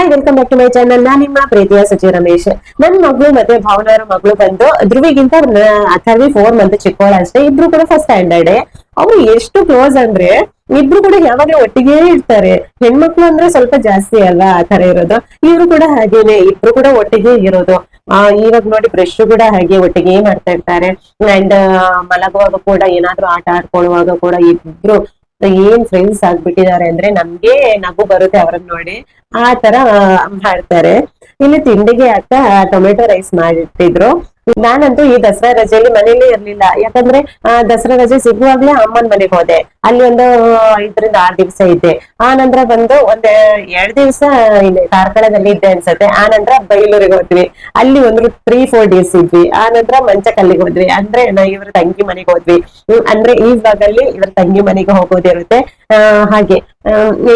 Hi, welcome back to my channel. ನಾನು ನಿಮ್ಮ ಪ್ರೀತಿಯ ಸಚಿ ರಮೇಶ್. ನನ್ನ ಮಗಳು ಮತ್ತೆ ಭಾವನವರ ಮಗಳು ಬಂದು ಧ್ರುವಿಗಿಂತ 4 ಮಂತ್ ಚಿಕ್ಕವಳ ಅಷ್ಟೇ. ಇಬ್ರು ಕೂಡ ಫಸ್ಟ್ ಸ್ಟ್ಯಾಂಡರ್ಡ್. ಅವ್ರು ಎಷ್ಟು ಕ್ಲೋಸ್ ಅಂದ್ರೆ ಇಬ್ರು ಕೂಡ ಯಾವಾಗ್ಲೂ ಒಟ್ಟಿಗೆ ಇರ್ತಾರೆ. ಹೆಣ್ಮಕ್ಳು ಅಂದ್ರೆ ಸ್ವಲ್ಪ ಜಾಸ್ತಿ ಅಲ್ವಾ ಆ ತರ ಇರೋದು. ಇವ್ರು ಕೂಡ ಹಾಗೇನೆ, ಇಬ್ರು ಕೂಡ ಒಟ್ಟಿಗೆ ಇರೋದು. ಇವಾಗ ನೋಡಿ ಬ್ರಷ್ ಕೂಡ ಹಾಗೆ ಒಟ್ಟಿಗೆ ಮಾಡ್ತಾ ಇರ್ತಾರೆ. ಅಂಡ್ ಮಲಗುವಾಗ ಕೂಡ ಏನಾದ್ರು ಆಟ ಆಡ್ಕೊಳ್ಳುವಾಗ ಕೂಡ ಇಬ್ರು ಏನ್ ಫ್ರೆಂಡ್ಸ್ ಆಗ್ಬಿಟ್ಟಿದ್ದಾರೆ ಅಂದ್ರೆ ನಮ್ಗೆ ನಗು ಬರುತ್ತೆ ಅವ್ರನ್ನ ನೋಡಿ. ಆ ತರ ಮಾಡ್ತಾರೆ. ಇಲ್ಲಿ ತಿಂಡಿಗೆ ಅಕ್ಕ ಟೊಮೆಟೊ ರೈಸ್ ಮಾಡಿಟ್ಟಿದ್ರು. ನಾನಂತೂ ಈ ದಸರಾ ರಜೆಯಲ್ಲಿ ಮನೇಲಿ ಇರ್ಲಿಲ್ಲ. ಯಾಕಂದ್ರೆ ದಸರಾ ರಜೆ ಸಿಗುವಾಗ್ಲೇ ಅಮ್ಮನ್ ಮನೆಗೆ ಹೋದೆ. ಅಲ್ಲಿ ಒಂದು 5 ರಿಂದ 6 ದಿವಸ ಇದ್ದೆ. ಆ ನಂತರ ಬಂದು 2 ದಿವಸ ಇಲ್ಲಿ ಕಾರ್ಕಳದಲ್ಲಿ ಇದ್ದೆ ಅನ್ಸತ್ತೆ. ಆ ನಂತರ ಬೈಲೂರಿಗೆ ಹೋದ್ವಿ. ಅಲ್ಲಿ ಒಂದು 3-4 ಡೇಸ್ ಇದ್ವಿ. ಆ ನಂತರ ಮಂಚಕಲ್ಲಿಗೆ ಹೋದ್ವಿ. ಅಂದ್ರೆ ಇವ್ರ ತಂಗಿ ಮನೆಗೆ ಹೋದ್ವಿ. ಅಂದ್ರೆ ಈ ಭಾಗದಲ್ಲಿ ಇವ್ರ ತಂಗಿ ಮನೆಗೆ ಹೋಗೋದಿರುತ್ತೆ. ಹಾಗೆ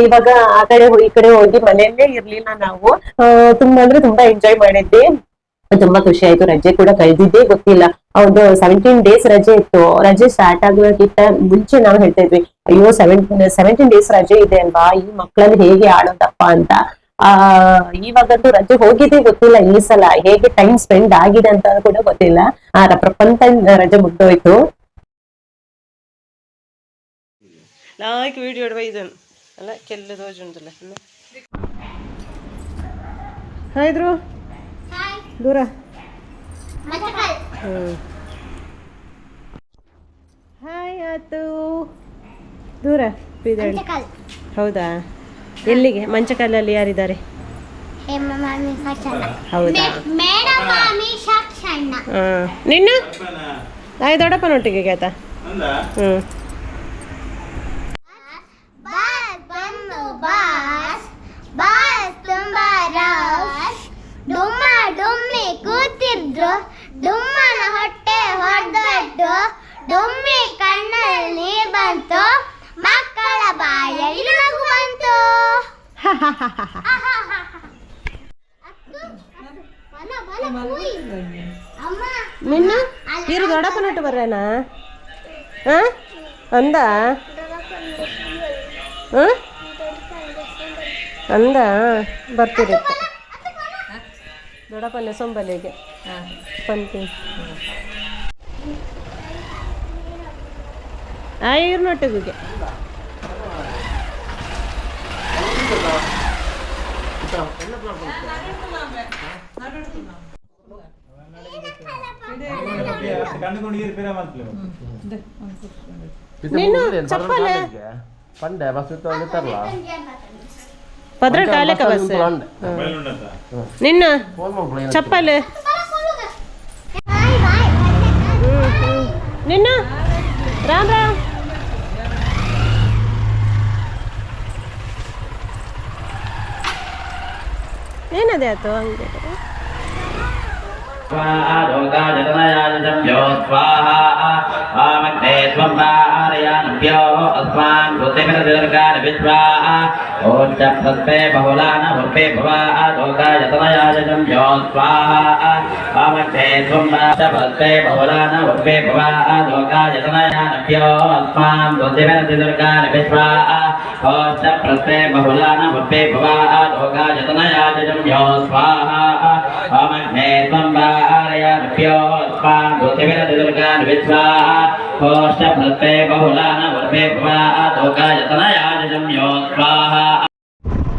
ಇವಾಗ ಆ ಕಡೆ ಈ ಕಡೆ ಹೋಗಿ ಮನೆಯಲ್ಲೇ ಇರ್ಲಿಲ್ಲ ನಾವು. ತುಂಬಾ ಅಂದ್ರೆ ತುಂಬಾ ಎಂಜಾಯ್ ಮಾಡಿದ್ವಿ. ತುಂಬಾ ಖುಷಿ ಆಯ್ತು. ರಜೆ ಕೂಡ ಕಳೆದಿದ್ದೇ ಗೊತ್ತಿಲ್ಲ. ಹೌದು, 17 ಡೇಸ್ ರಜೆ ಇತ್ತು. ರಜೆ ಸ್ಟಾರ್ಟ್ ಆಗೋಕ್ಕಿಂತ ಮುಂಚೆ ನಾವು ಹೇಳ್ತಾ ಇದ್ವಿ, ಅಯ್ಯೋ 17 ಡೇಸ್ ರಜೆ ಇದೆ ಅಲ್ವಾ, ಈ ಮಕ್ಕಳಲ್ಲಿ ಹೇಗೆ ಆಡೋದಪ್ಪ ಅಂತ. ಇವಾಗಂತೂ ರಜೆ ಹೋಗಿದ್ದೇ ಗೊತ್ತಿಲ್ಲ. ಈ ಸಲ ಹೇಗೆ ಟೈಮ್ ಸ್ಪೆಂಡ್ ಆಗಿದೆ ಅಂತ ಕೂಡ ಗೊತ್ತಿಲ್ಲ. ಪ್ರಪಂಚ ರಜೆ ಮುಗ್ದೋಯ್ತು. వీడియో అలా కెళ్ళి రోజు ఉందిలే హాయ్ ధ్రువ ದೂರ ಹಾಯ್ ಆತು ದೂರ ಬೀದಳ್ಳಿ. ಹೌದಾ, ಎಲ್ಲಿಗೆ? ಮಂಚಕಲ್ಲಲ್ಲಿ ಯಾರಿದ್ದಾರೆ? ಹೌದಾ, ನಿನ್ನ ದೊಡ್ಡಪ್ಪನೊಟ್ಟಿಗೆ ಆಯ್ತಾ? ಕೂತಿದ್ರು ಡುಮ್ಮನ ಹೊಟ್ಟೆ ಹೊಡೆದಟ್ಟು ಡುಮ್ಮಿ ಕಣ್ಣಲ್ಲಿ ನೀರ್ ಬಂತು, ಮಕ್ಕಳ ಬಾಯಲ್ಲಿ ನಗು ಬಂತು. ನಿನ್ನ ಇರು ದೊಡ್ಡಪ್ಪನೊಟ್ಟು ಬರ್ರೇನಾ ಅಂದ ಅಂದ ಬರ್ತಿರುತ್ತೆ. ದೊಡ್ಡಪ್ಪನ ಸೊಂಬಲಿಗೆ ಪಂತಿ ಇವ್ರನ್ನೊಟ್ಟಿಗೆ ನೀನು ಚಪ್ಪಲೆ ಪದ್ರ ಕಾಲಕ ಬಸ್ ನಿನ್ನ ಚಪ್ಪಲ್ ನಿನ್ನ ರಾಮ್ ರಾಮ್ ಏನದೇ ಆಯ್ತು ಹಂಗೆ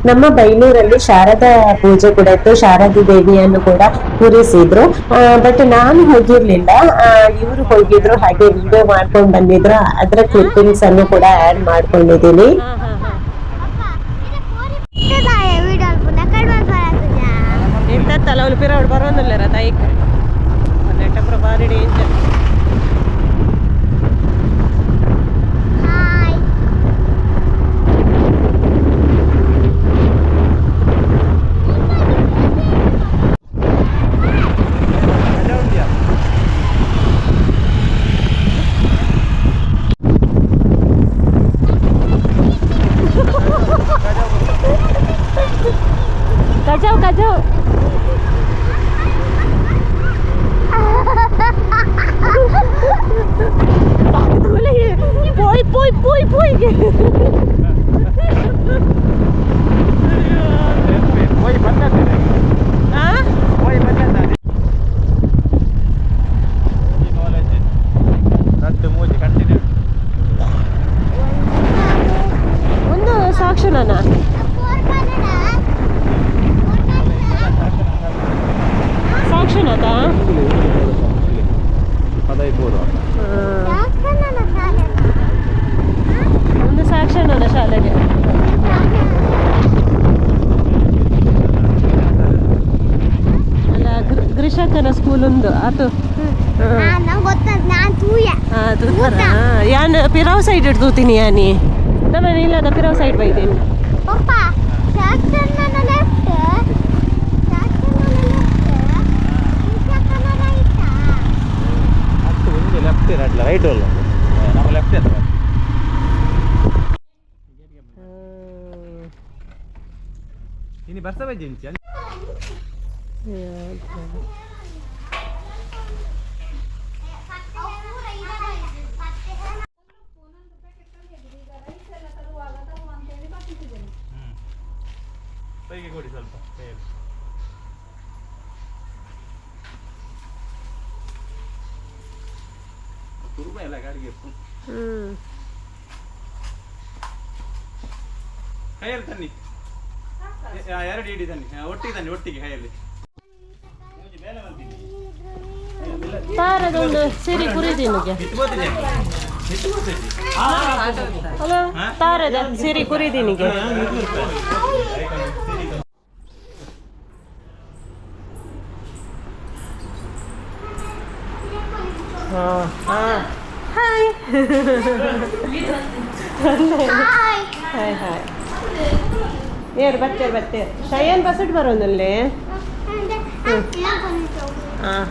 ನಮ್ಮ ಬೈಲೂರಲ್ಲಿ ಶಾರದಾ ಪೂಜೆ ಕೂಡ ಇತ್ತು. ಶಾರದಿ ದೇವಿಯನ್ನು ಕೂಡ ಕೂರಿಸಿದ್ರು. ಬಟ್ ನಾನು ಹೋಗಿರ್ಲಿಲ್ಲ, ಇವರು ಹೋಗಿದ್ರು. ಹಾಗೆ ವಿಡಿಯೋ ಮಾಡ್ಕೊಂಡ್ ಬಂದಿದ್ರು. ಅದ್ರ ಕ್ಲಿಪ್ಪಿಂಗ್ಸ್ ಅನ್ನು ಕೂಡ ಆಡ್ ಮಾಡ್ಕೊಂಡಿದ್ದೀನಿ. ಬರೋದಿಲ್ಲ ತಾಯಿ ಭಾರಿ ಡೇಂಜರ್. kacau Poi ಅಕ್ಕನ ಸ್ಕೂಲ್ ಒಂದು ಅದು ನಂಗೆ ಗೊತ್ತದ ನಾನು ತೂಯ ಅದು ಯಾನ್ ಪಿರಾವ್ ಸೈಡ್ ಇಡ್ತೂತೀನಿ ಯಾನಿ ನಮ್ಮ ಇಲ್ಲದ ಪಿರಾವ್ ಸೈಡ್ ಬೈತೀನಿ ಪಪ್ಪ ಟ್ರ್ಯಾಕ್ಟರ್ ನನ್ನ ಲೆಫ್ಟ್ ಟ್ರ್ಯಾಕ್ಟರ್ ನನ್ನ ಲೆಫ್ಟ್ ರೈಟಾ ಅಷ್ಟು ಮುಂದೆ ಲೆಫ್ಟ್ ಇರಲ್ಲ ರೈಟ್ ಅಲ್ಲ ನಮ್ಮ ಲೆಫ್ಟ್ ಇರ್ತದೆ ಇನ್ನು ಬರ್ತಾ ಬೈದಿನಿ ಕೈಗೆ ಕೊಡಿ ಸ್ವಲ್ಪ ಕೈಯಲ್ಲಿ ತುರುಬ ಎಲ್ಲ ಗಾಡಿಗೆ ಕೈಯಲ್ಲಿ ತನ್ನಿ ಎರಡು ಇಡಿ ತನ್ನಿ ಒಟ್ಟಿಗೆ ತನ್ನಿ ಒಟ್ಟಿಗೆ ಕೈಯಲ್ಲಿ ತಾರದೊಂದು ಸಿರಿ ಕುರಿದಿನಿಗೆ ಹಲೋ ತಾರದ ಸಿರಿ ಕುರಿದಿನಿಗೆ ಹಾಯ್ ಹಾಯ್ ಹಾಯ್ ಏರು ಬರ್ತೇರು ಶಯನ್ ಬಸ್ಸಟ್ ಬರೋನಲ್ಲೇ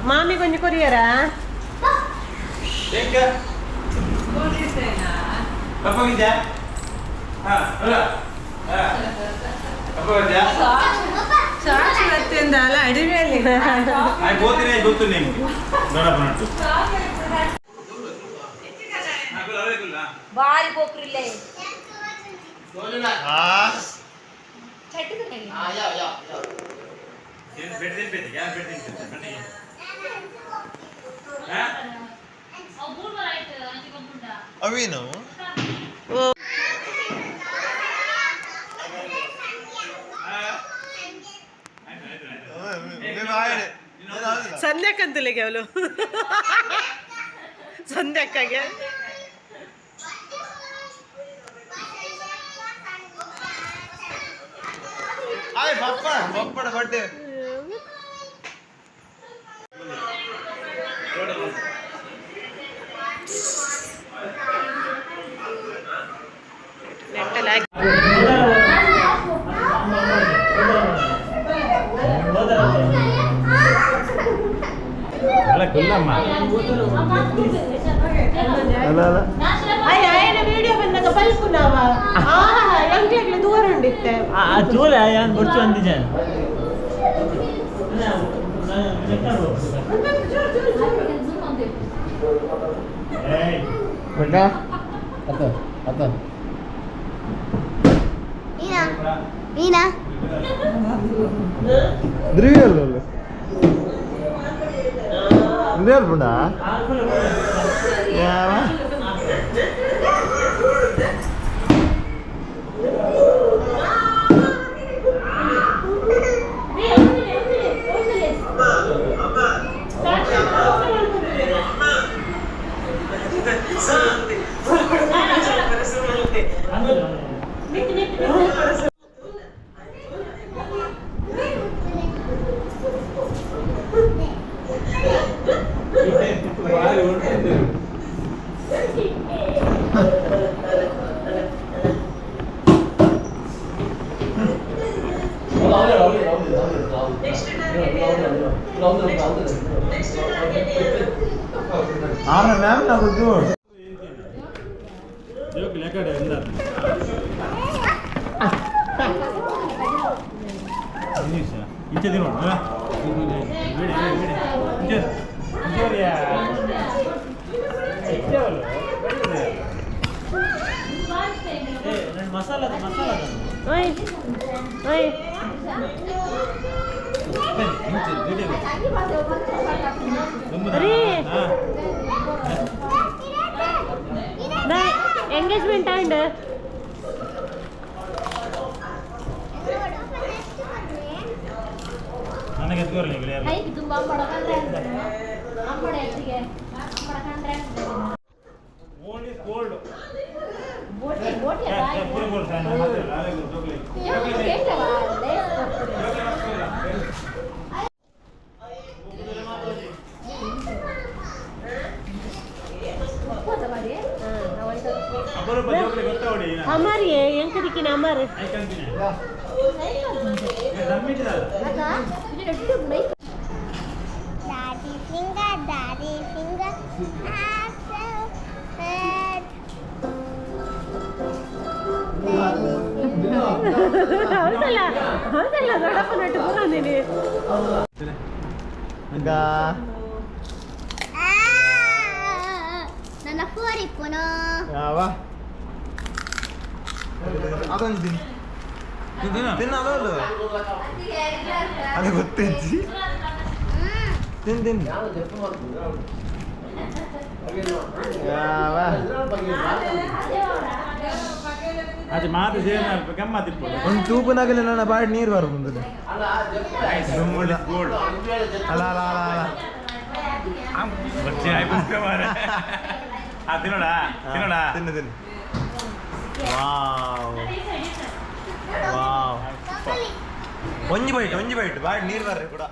ಮಾಮಿ ಕೊಂಚ ಕೊರಿಯರಾ ಬಾರಿ పోకురిలే ಅವೇನು ಸಂಧ್ಯಾಕ್ಕಂತಲಿಗೆ ಅವಳು ಸಂಧ್ಯಾಕ್ಕಾಗೆ ಆಯ್ ಪಪ್ಪಡ ಬಡ್ಡೆ ಅಲ್ಲ ಕುಲ್ಲಮ್ಮ ಅಲ್ಲ ಅಲ್ಲ ఆయన వీడియో ಬಂದಾಗ ಪಲ್ಕುನಾವ ಎಂಕ್ಲೆಗ್ಲೆ ದೂರ ಉಂಡಿತ್ತೆ ಆ ಚೂಲ ಯಾನ್ ಬರ್ಚು ಅಂದಿಜಾನ ಬೇಟ ಅತ ಅತ ನೀನಾ ದ್ರಿಯಲ್ಲ ದ್ರಿಯಲ್ ಬುಡ ಯಾವ ಆಮೇಲೆ ಮ್ಯಾಮ್ ನಾವು ಜೋಕ್ ಲೆಕ್ಕಡೆ ಎಂದ ನಿಮಿಷ ಇಂಚೆ ದಿನ ಬಿಡಿ ಇಂಚೆ ಇಂಚೋರಿಯಾ ಇಷ್ಟವಲ್ಲ ನನ್ನ ಮಸಾಲ ಓಯ್ ಓಯ್ ಅರೆ ಎಂಗೇಜ್ಮೆಂಟ್ ಆಂಡ್ ನನಗೆ ಎತ್ಕೋರಿ ತುಂಬಾ ಓನ್ಲಿ ಕೋಲ್ಡ್ ಮಾರೆ Daddy finger, ಹೌದಲ್ಲ ಹೌದಲ್ಲ ದೊಡ್ಡಪ್ಪನ ಒಟ್ಟು ಬಂದೀನಿ ನನ್ನ ಫೋರಿ ಪುನೋ ಅದೊಂದು ತಿನ್ನೋದು ಅದು ಗೊತ್ತಿಜ್ಜಿ ತಿನ್ ಅದು ಮಾತು ಸೇರಿನ ಗಮ್ಮತ್ತಿರ್ಬೋದು. ಒಂದು ತೂಪನಾಗಲಿ ನನ್ನ ಬಾಡಿ ನೀರು ಬರ್ತದೆ ಅಲ್ಲ ಅಲ್ಲ ಅಲ್ಲ ತಿನ್ನೋಣ ತಿನ್ನೋಣ ತಿನ್ನು ತಿನ್ನು ಒಂಜಿ ಬೈಟ್ ಬಾಡಿ ನೀರು ಬರ್ರಿ ಕೂಡ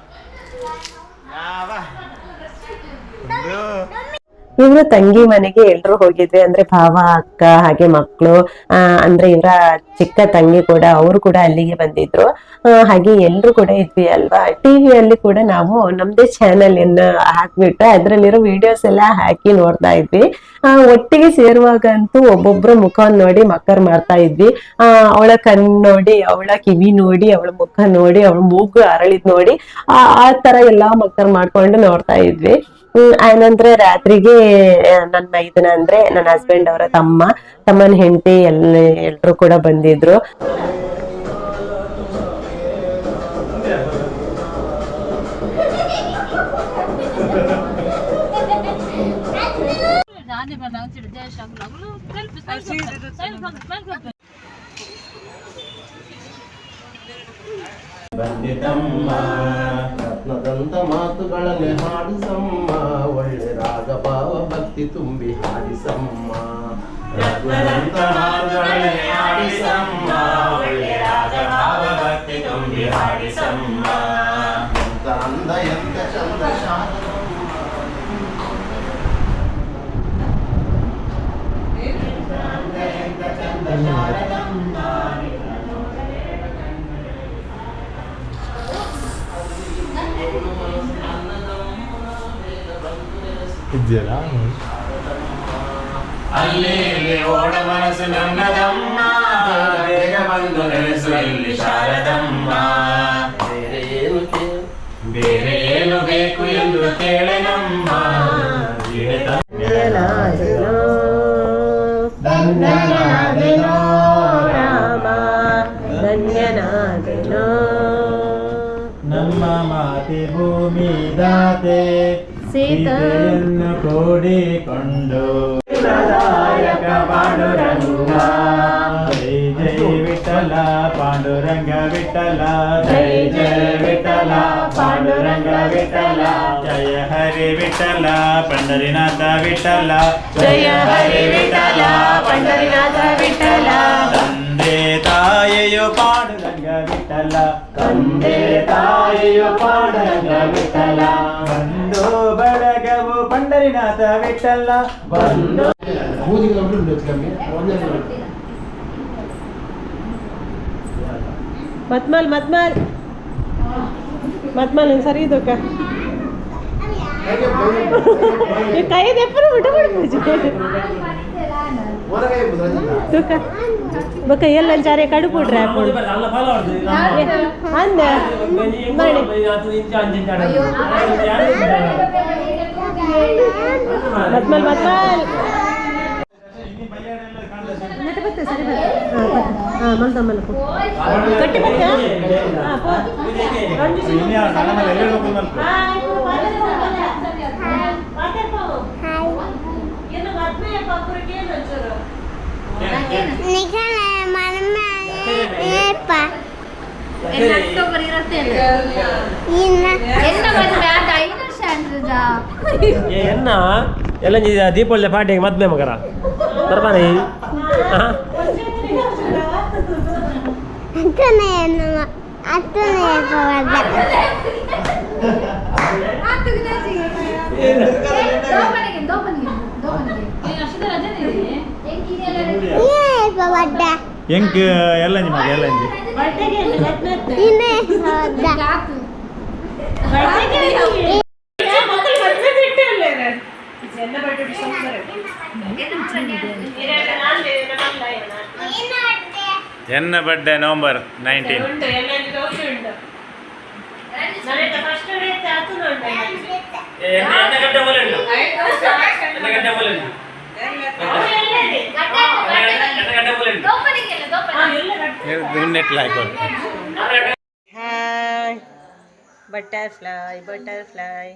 ಇವ್ರ ತಂಗಿ ಮನೆಗೆ ಎಲ್ರು ಹೋಗಿದ್ವಿ, ಅಂದ್ರೆ ಭಾವ ಅಕ್ಕ ಹಾಗೆ ಮಕ್ಕಳು, ಅಂದ್ರೆ ಇವರ ಚಿಕ್ಕ ತಂಗಿ ಕೂಡ ಅವರು ಕೂಡ ಅಲ್ಲಿಗೆ ಬಂದಿದ್ರು. ಹಾಗೆ ಎಲ್ರು ಕೂಡ ಇದ್ವಿ ಅಲ್ವಾ. ಟಿವಿಯಲ್ಲಿ ಕೂಡ ನಾವು ನಮ್ದೇ ಚಾನೆಲ್ ಹಾಕ್ಬಿಟ್ಟು ಅದ್ರಲ್ಲಿರೋ ವಿಡಿಯೋಸ್ ಎಲ್ಲ ಹಾಕಿ ನೋಡ್ತಾ ಇದ್ವಿ. ಒಟ್ಟಿಗೆ ಸೇರುವಾಗಂತೂ ಒಬ್ಬೊಬ್ರು ಮುಖವನ್ನು ನೋಡಿ ಮಕ್ಕರ್ ಮಾಡ್ತಾ ಇದ್ವಿ. ಅವಳ ಕಣ್ಣು ನೋಡಿ, ಅವಳ ಕಿವಿ ನೋಡಿ, ಅವಳ ಮುಖ ನೋಡಿ, ಅವಳ ಮೂಗು ಅರಳಿದ್ ನೋಡಿ ಆ ತರ ಎಲ್ಲಾ ಮಕ್ಕರ್ ಮಾಡ್ಕೊಂಡು ನೋಡ್ತಾ ಇದ್ವಿ. ಆನಂತರ ರಾತ್ರಿಗೆ ನನ್ನ ಮೈದನ ಅಂದ್ರೆ ನನ್ನ ಹಸ್ಬೆಂಡ್ ಅವರ ತಮ್ಮನ ಹೆಂಡತಿ ಎಲ್ರು ಕೂಡ ಬಂದಿದ್ರು. ಬಂದಿತಮ್ಮ ರತ್ನದಂತ ಮಾತುಗಳಲ್ಲಿ ಹಾಡಿಸಮ್ಮ, ಒಳ್ಳೆ ರಾಗ ಭಾವ ಭಕ್ತಿ ತುಂಬಿ ಹಾಡಿಸಮ್ಮ. ರತ್ನದಂತ ಮಾತುಗಳಲ್ಲಿ ಹಾಡಿಸಮ್ಮ, ಒಳ್ಳೆ ರಾಗ ಭಾವ ಭಕ್ತಿ ತುಂಬಿ ಹಾಡಿಸಮ್ಮ. ಎಂತ ಅಂದ ಎಂತ ಚಂದ ಶಾರದಮ್ಮ, ಎಂತ ಅಂದ ಎಂತ ಚಂದ ಶಾರದಮ್ಮ. ಅಲ್ಲಿ ಓಡ ಮನಸ್ಸು ನನ್ನದಮ್ಮ, ಬೇಗ ಬಂದು ನೆಲೆಸು ಇಲ್ಲಿ ಶಾರದಮ್ಮ. ಬೇರೆ ಏನು ಬೇಕು ಎಂದು ಕೇಳೆನಮ್ಮ. ಧನ್ಯನಾದೆನೋ ರಾಮ ಧನ್ಯನಾದೆನೋ, ನಮ್ಮ ಮಾತೆ ಭೂಮಿ ದಾತೆ ಸೀತೆಯನ್ನು ಕೂಡಿಕೊಂಡು ನಾಯಕ ಪಾಂಡುರಂಗ, ಜೈ ಜೈ ವಿಠಲ ಪಾಂಡುರಂಗ ವಿಠಲ, ಜೈ ಜಯ ವಿಠಲ ಪಾಂಡುರಂಗ ವಿಠಲ, ಜಯ ಹರಿ ವಿಠಲ ಪಂಡರಿನಾಥ ವಿಠಲ, ಜಯ ಹರಿ ವಿಠಲ ಪಂಡರಿನಾಥ ವಿಠಲ. ತಂದೆ ತಾಯಿಯು ಪಾಂಡುರಂಗ ವಿಠಲ, ತಂದೆ ತಾಯಿಯು ಪಾಂಡುರಂಗ ವಿಠಲ, ಬಂದು ಬಳಗವು ಪಂಡರಿನಾಥ ವಿಠಲ, ಬಂದು ಮತ್ಮಲ್ ಸರಿ ಇದಕ್ಕ ಕೈದು ಎಪ್ಪರು ಬಿಟ್ಟು ಬಿಡ್ಬೋದು ತೂಕ ಬೊಕ್ಕ ಎಲ್ಲ ಚಾರೆ ಕಡುಪುಡ್ರೆ ಅಂದ ಮಾಡಿ ಮತ್ಮಲ್ ಮಲ್ದ ಮಲ್ಕು ಕಟ್ಟಿ ಎನ್ನ ಎಲ್ಲ ದೀಪಾವಳಿ ಪಾರ್ಟಿಗೆ ಮದ್ವೆ ಮಗರ ಬರ್ಬಾನಿ ಎಂಕ್ ಎಲ್ಲಂಜಿ ಮಾಡಿ ಎಲ್ಲಂಜಿ ಇನ್ನೇ ಹೌದಾ ಎನ್ನ birthday November 19. Hi butterfly butterfly.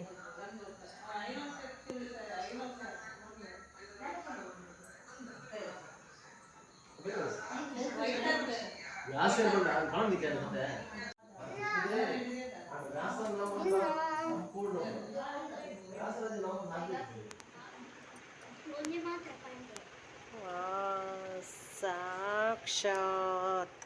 ಸಾಕ್ಷಾತ್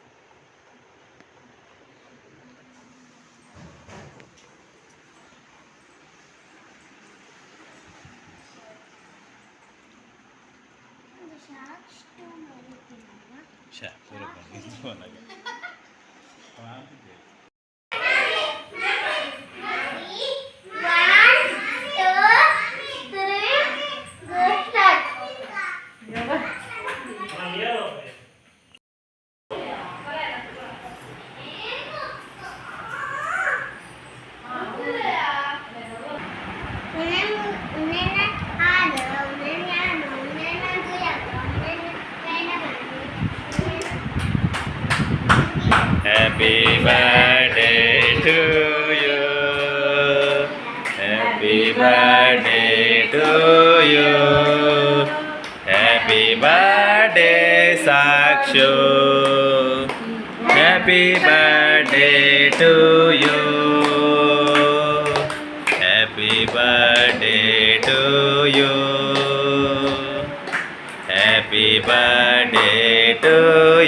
Happy birthday to you. Happy birthday to you. Happy birthday Sakshu. Happy birthday to you. Happy birthday to you. Happy birthday to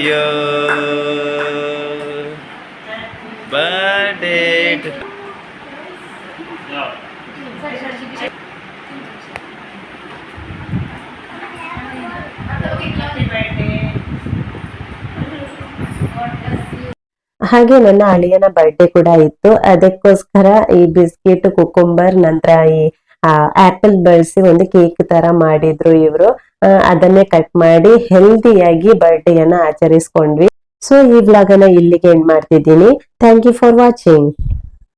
you. Birthday to ಹಾಗೆ ನನ್ನ ಅಳಿಯನ ಬರ್ಡೇ ಕೂಡ ಇತ್ತು. ಅದಕ್ಕೋಸ್ಕರ ಈ biscuit, cucumber, ನಂತರ ಈ apple ಬಳಸಿ ಒಂದು ಕೇಕ್ ತರ ಮಾಡಿದ್ರು ಇವರು. ಅದನ್ನೇ ಕಟ್ ಮಾಡಿ ಹೆಲ್ದಿಯಾಗಿ ಬರ್ಡೇಯನ್ನ ಆಚರಿಸ್ಕೊಂಡ್ವಿ. ಸೊ ಈ ವ್ಲಾಗ್ ಅನ್ನ ಇಲ್ಲಿಗೆ ಎಂಡ್ ಮಾಡ್ತಿದ್ದೀನಿ. Thank you for watching.